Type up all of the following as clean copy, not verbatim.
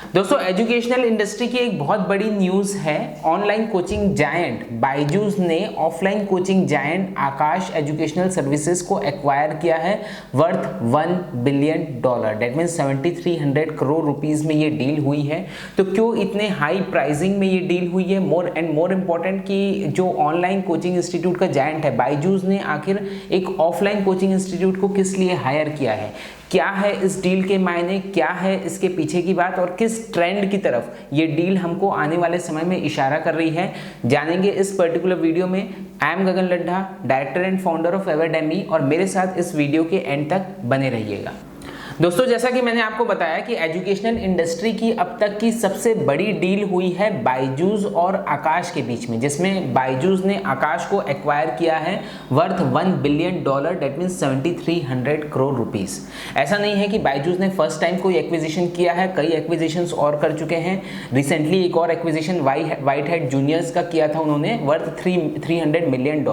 दोस्तों educational industry की एक बहुत बड़ी न्यूज़ है। ऑनलाइन कोचिंग जायंट बायजूस ने ऑफलाइन कोचिंग जायंट आकाश एजुकेशनल सर्विसेज को एक्वायर किया है worth $1 billion. That means 7300 crore rupees में ये डील हुई है। तो क्यों इतने हाई प्राइसिंग में ये डील हुई है? मोर इम्पोर्टेंट कि जो ऑनलाइन कोचिंग इंस्टीट्यूट का जायंट है बायजूस ने आखिर एक ऑफलाइन कोचिंग इंस्टीट्यूट को किस लिए हायर किया है, क्या है इस डील के मायने, क्या है इसके पीछे की बात और किस ट्रेंड की तरफ ये डील हमको आने वाले समय में इशारा कर रही है, जानेंगे इस पर्टिकुलर वीडियो में। I am Gagan Laddha, director and founder of एवेडेमी, और मेरे साथ इस वीडियो के एंड तक बने रहिएगा। दोस्तों जैसा कि मैंने आपको बताया कि एजुकेशनल इंडस्ट्री की अब तक की सबसे बड़ी डील हुई है बायजूस और आकाश के बीच में, जिसमें बायजूस ने आकाश को एक्वायर किया है worth $1 billion. That means 7300 crore rupees. ऐसा नहीं है कि बायजूस ने फर्स्ट टाइम कोई एक्विजिशन किया है, कई एक्विजिशंस और कर चुके हैं। रिसेंटली एक और एक्विजिशन व्हाइट हेड जूनियर्स का किया था उन्होंने वर्थ $300 मिलियन।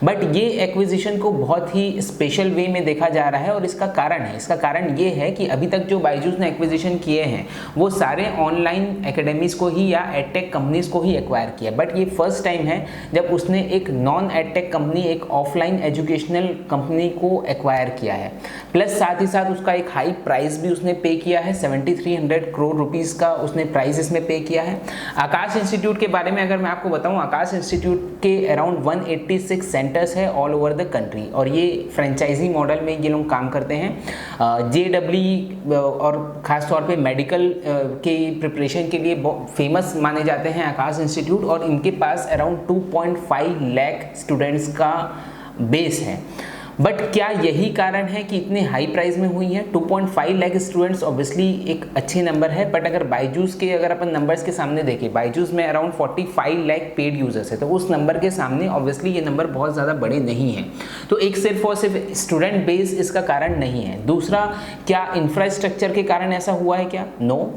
बट ये एक्विजिशन को बहुत ही स्पेशल वे में देखा जा रहा है और इसका कारण ये है कि अभी तक जो बायजूस ने एक्विजिशन किए हैं वो सारे ऑनलाइन एकेडमीज को ही या एडटेक कंपनीज को ही एक्वायर किया। बट ये फर्स्ट टाइम है जब उसने एक नॉन एडटेक कंपनी, एक ऑफलाइन एजुकेशनल कंपनी को एक्वायर किया है। प्लस साथ ही साथ उसका एक हाई प्राइस भी उसने पे किया है, 7300 करोड़ रुपीस का उसने प्राइस इसमें पे किया है। आकाश इंस्टीट्यूट के बारे में अगर मैं आपको बताऊं, आकाश इंस्टीट्यूट के अराउंड 186 सेंटर्स है ऑल ओवर द कंट्री और ये फ्रेंचाइजी मॉडल में ये लोग काम करते हैं। और खास तौर पे मेडिकल के प्रिपरेशन के लिए फेमस माने जाते हैं आकाश इंस्टीट्यूट, और इनके पास अराउंड 2.5 लाख स्टूडेंट्स का बेस है। बट क्या यही कारण है कि इतने हाई प्राइस में हुई है? 2.5 लाख स्टूडेंट्स ऑब्वियसली एक अच्छे नंबर है, बट अगर बायजूस के अगर अपन नंबर्स के सामने देखें, बायजूस में अराउंड 45 लाख पेड यूजर्स है, तो उस नंबर के सामने ऑब्वियसली ये नंबर बहुत ज़्यादा बड़े नहीं हैं। तो एक सिर्फ और सिर्फ स्टूडेंट बेस इसका कारण नहीं है। दूसरा, क्या इंफ्रास्ट्रक्चर के कारण ऐसा हुआ है क्या? नो।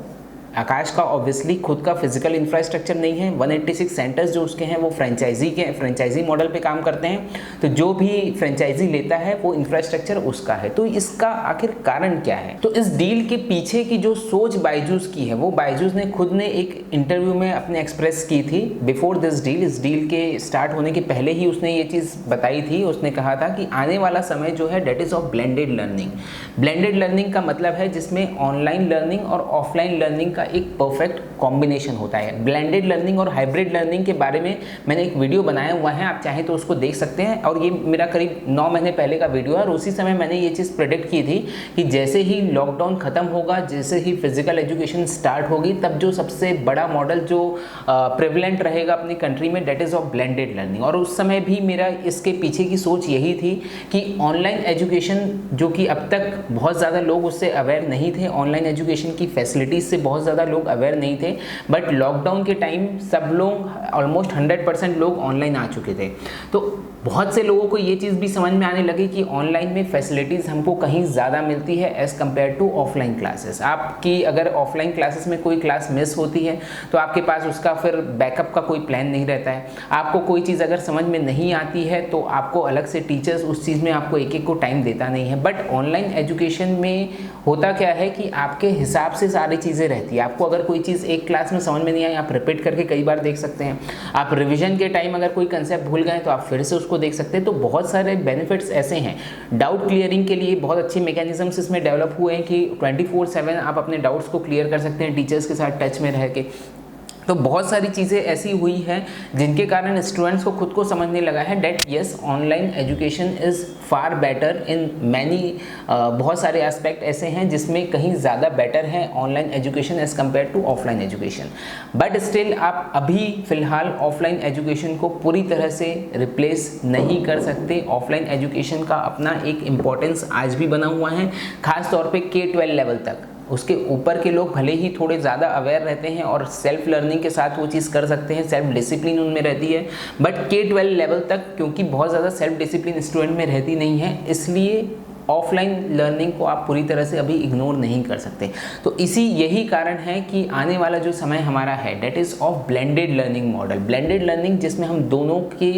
आकाश का ऑब्वियसली खुद का फिजिकल इंफ्रास्ट्रक्चर नहीं है। 186 सेंटर्स जो उसके हैं वो फ्रेंचाइजी मॉडल पे काम करते हैं, तो जो भी फ्रेंचाइजी लेता है वो इंफ्रास्ट्रक्चर उसका है। तो इसका आखिर कारण क्या है? तो इस डील के पीछे की जो सोच बायजूस की है वो बायजूस ने खुद ने एक इंटरव्यू में अपने एक्सप्रेस की थी बिफोर दिस डील। इस डील के स्टार्ट होने के पहले ही उसने ये चीज़ बताई थी। उसने कहा था कि आने वाला समय जो है that is of blended learning. Blended learning का मतलब है जिसमें ऑनलाइन लर्निंग और ऑफलाइन लर्निंग एक परफेक्ट कॉम्बिनेशन होता है। ब्लेंडेड लर्निंग और हाइब्रिड लर्निंग के बारे में मैंने एक वीडियो बनाया हुआ है, आप चाहें तो उसको देख सकते हैं। और ये मेरा करीब 9 महीने पहले का वीडियो है और उसी समय मैंने ये चीज़ प्रेडिक्ट की थी कि जैसे ही लॉकडाउन खत्म होगा, जैसे ही फिजिकल एजुकेशन स्टार्ट होगी, तब जो सबसे बड़ा मॉडल जो प्रेवलेंट रहेगा अपनी कंट्री में that is of blended learning. और उस समय भी मेरा इसके पीछे की सोच यही थी कि ऑनलाइन एजुकेशन जो कि अब तक बहुत ज़्यादा लोग उससे अवेयर नहीं थे, ऑनलाइन एजुकेशन की फैसिलिटीज़ से बहुत ज़्यादा लोग अवेयर नहीं थे, बट लॉकडाउन के टाइम सब लोग ऑलमोस्ट 100% लोग ऑनलाइन आ चुके थे। तो बहुत से लोगों को ये चीज़ भी समझ में आने लगी कि ऑनलाइन में फैसिलिटीज़ हमको कहीं ज़्यादा मिलती है as compare to offline classes. आपकी अगर ऑफलाइन क्लासेस में कोई क्लास मिस होती है तो आपके पास उसका फिर बैकअप का कोई प्लान नहीं रहता है। आपको कोई चीज़ अगर समझ में नहीं आती है तो आपको अलग से टीचर्स उस चीज़ में आपको एक को टाइम देता नहीं है। बट ऑनलाइन एजुकेशन में होता क्या है कि आपके हिसाब से सारी चीज़ें रहती है। आपको अगर कोई चीज़ एक क्लास में समझ में नहीं आई, आप रिपीट करके कई बार देख सकते हैं। आप रिवीजन के टाइम अगर कोई कंसेप्ट भूल गए तो आप फिर से उसको देख सकते हैं। तो बहुत सारे बेनिफिट्स ऐसे हैं। डाउट क्लियरिंग के लिए बहुत अच्छे मैकेनिज्म्स इसमें डेवलप हुए हैं कि 24/7 आप अपने डाउट्स को क्लियर कर सकते हैं टीचर्स के साथ टच में रह के। तो बहुत सारी चीज़ें ऐसी हुई हैं जिनके कारण स्टूडेंट्स को खुद को समझने लगा है that yes online education is far better in many. बहुत सारे एस्पेक्ट ऐसे हैं जिसमें कहीं ज़्यादा बेटर है online education as compare to offline education. But still आप अभी फ़िलहाल ऑफलाइन एजुकेशन को पूरी तरह से रिप्लेस नहीं कर सकते। ऑफलाइन एजुकेशन का अपना एक इम्पोर्टेंस आज भी बना हुआ है, ख़ास तौर पे K-12 लेवल तक। उसके ऊपर के लोग भले ही थोड़े ज़्यादा अवेयर रहते हैं और सेल्फ लर्निंग के साथ वो चीज़ कर सकते हैं, सेल्फ डिसिप्लिन उनमें रहती है, बट K-12 लेवल तक क्योंकि बहुत ज़्यादा सेल्फ डिसिप्लिन स्टूडेंट में रहती नहीं है, इसलिए ऑफलाइन लर्निंग को आप पूरी तरह से अभी इग्नोर नहीं कर सकते। तो यही कारण है कि आने वाला जो समय हमारा है that is of blended learning model. Blended learning जिसमें हम दोनों के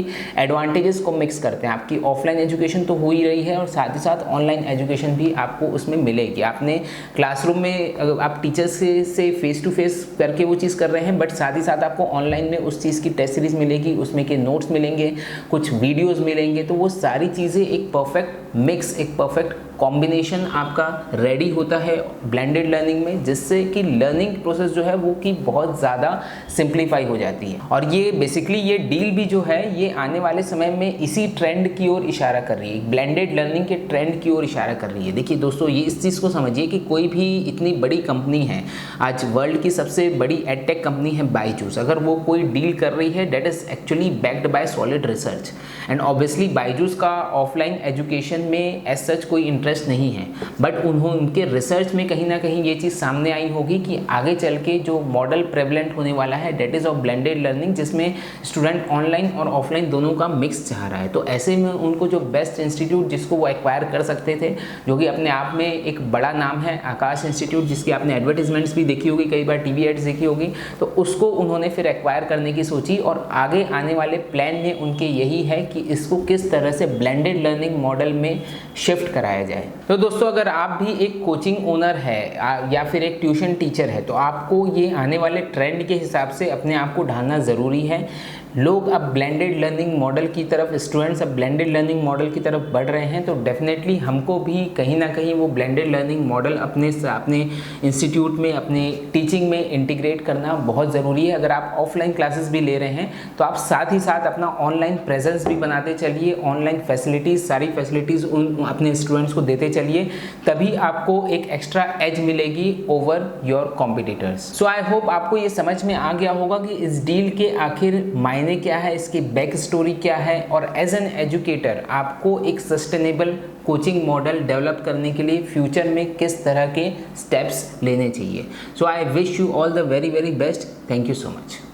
एडवांटेजेस को मिक्स करते हैं। आपकी ऑफलाइन एजुकेशन तो हो ही रही है और साथ ही साथ ऑनलाइन एजुकेशन भी आपको उसमें मिलेगी। आपने क्लासरूम में आप टीचर्स से फेस टू फेस करके वो चीज़ कर रहे हैं, बट साथ ही साथ आपको ऑनलाइन में उस चीज़ की टेस्ट सीरीज मिलेगी, उसमें के नोट्स मिलेंगे, कुछ वीडियोस मिलेंगे। तो वो सारी चीज़ें एक परफेक्ट मिक्स, एक परफेक्ट कॉम्बिनेशन आपका रेडी होता है ब्लेंडेड लर्निंग में, जिससे कि लर्निंग प्रोसेस जो है वो की बहुत ज़्यादा सिंप्लीफाई हो जाती है। और ये बेसिकली ये डील भी जो है ये आने वाले समय में इसी ट्रेंड की ओर इशारा कर रही है, ब्लेंडेड लर्निंग के ट्रेंड की ओर इशारा कर रही है। देखिए दोस्तों, ये इस चीज़ को समझिए कि कोई भी इतनी बड़ी कंपनी है, आज वर्ल्ड की सबसे बड़ी एडटेक कंपनी है बायजूस, अगर वो कोई डील कर रही है that is actually backed by solid research. And obviously Byju's का ऑफलाइन एजुकेशन में एज सच कोई इंटरेस्ट नहीं है, बट उनके रिसर्च में कहीं ना कहीं ये चीज़ सामने आई होगी कि आगे चल के जो मॉडल प्रेवलेंट होने वाला है that is of blended learning, जिसमें स्टूडेंट ऑनलाइन और ऑफलाइन दोनों का मिक्स चाह रहा है। तो ऐसे में उनको जो बेस्ट इंस्टीट्यूट जिसको वो एक्वायर कर सकते थे, जो कि अपने आप में एक बड़ा नाम है, आकाश इंस्टीट्यूट, जिसकी आपने एडवर्टीजमेंट्स भी देखी होगी, कई बार टीवी एड्स देखी होगी, तो उसको उन्होंने फिर एक्वायर करने की सोची। और आगे आने वाले प्लान में उनके यही है कि इसको किस तरह से ब्लेंडेड लर्निंग मॉडल में शिफ्ट कराया जाए। तो दोस्तों, अगर आप भी एक कोचिंग ओनर है या फिर एक ट्यूशन टीचर है, तो आपको ये आने वाले ट्रेंड के हिसाब से अपने आप को ढालना ज़रूरी है। लोग अब ब्लेंडेड लर्निंग मॉडल की तरफ, स्टूडेंट्स अब ब्लेंडेड लर्निंग मॉडल की तरफ बढ़ रहे हैं, तो डेफिनेटली हमको भी कहीं ना कहीं वो ब्लेंडेड लर्निंग मॉडल अपने इंस्टीट्यूट में, अपने टीचिंग में इंटीग्रेट करना बहुत ज़रूरी है। अगर आप ऑफलाइन क्लासेस भी ले रहे हैं तो आप साथ ही साथ अपना ऑनलाइन प्रेजेंस भी बनाते चलिए, ऑनलाइन फैसिलिटीज़, सारी फैसिलिटीज़ उन अपने स्टूडेंट्स को देते चलिए, तभी आपको एक एक्स्ट्रा एज मिलेगी over your competitors. So I hope आपको ये समझ में आ गया होगा कि इस डील के आखिर मायने क्या है, इसकी बैक स्टोरी क्या है, और एज एन एजुकेटर आपको एक सस्टेनेबल कोचिंग मॉडल डेवलप करने के लिए फ्यूचर में किस तरह के स्टेप्स लेने चाहिए। So I wish you all the very very best. Thank you so much.